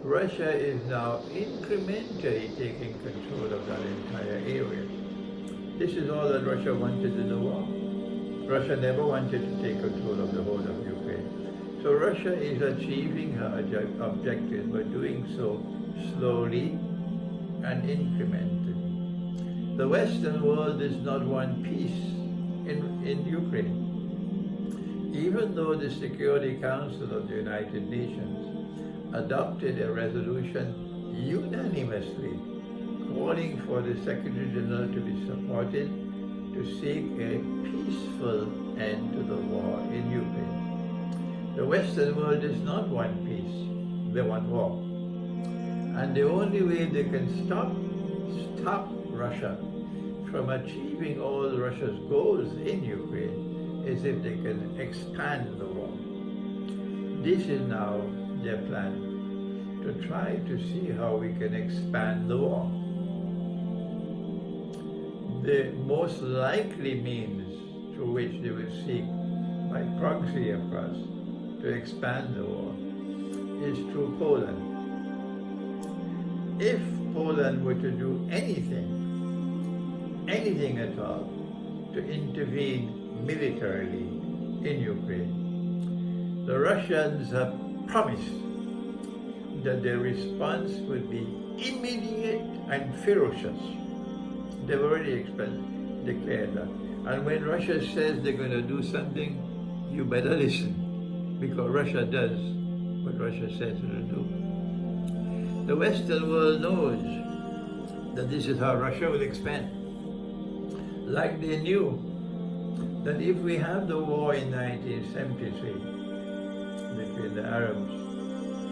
Russia is now incrementally taking control of that entire area. This is all that Russia wanted in the war. Russia never wanted to take control of the whole of Ukraine. So Russia is achieving her objectives by doing so slowly and incrementally. The Western world does not want peace in Ukraine. Even though the Security Council of the United Nations adopted a resolution unanimously calling for the Secretary General to be supported to seek a peaceful end to the war in Ukraine. The Western world does not want peace, they want war. And the only way they can stop Russia from achieving all Russia's goals in Ukraine is if they can expand the war. This is now their plan, to try to see how we can expand the war. The most likely means through which they will seek, by proxy of course, to expand the war is through Poland. If Poland were to do anything at all, to intervene militarily in Ukraine, the Russians have promised that their response would be immediate and ferocious. They've already declared that. And when Russia says they're going to do something, you better listen, because Russia does what Russia says it will do. The Western world knows that this is how Russia will expand. Like they knew that if we have the war in 1973 between the Arabs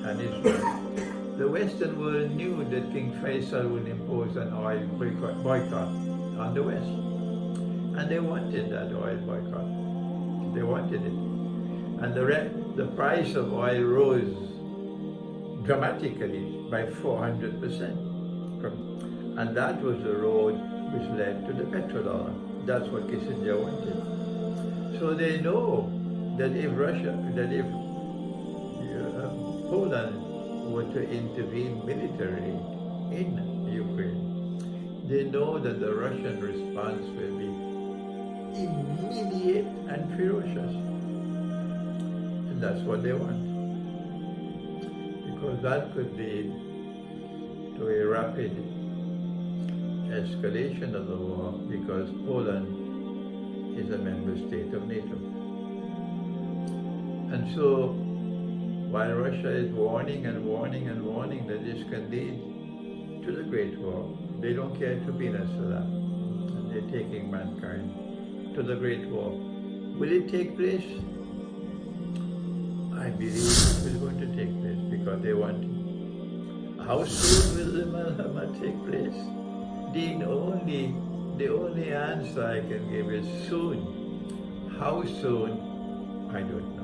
and Israel, the Western world knew that King Faisal would impose an oil boycott on the West. And they wanted that oil boycott. They wanted it. And the price of oil rose dramatically by 400%. And that was the road which led to the petrodollar. That's what Kissinger wanted. So they know that if Poland were to intervene militarily in Ukraine, they know that the Russian response will be immediate and ferocious. And that's what they want. Because that could lead to a rapid escalation of the war, because Poland is a member state of NATO. And so, while Russia is warning and warning and warning that this can lead to the Great War, they don't care two peanuts for that. And they're taking mankind to the Great War. Will it take place? I believe it is going to take place because they want it. How soon will the Malhama take place? The only answer I can give is soon. How soon? I don't know.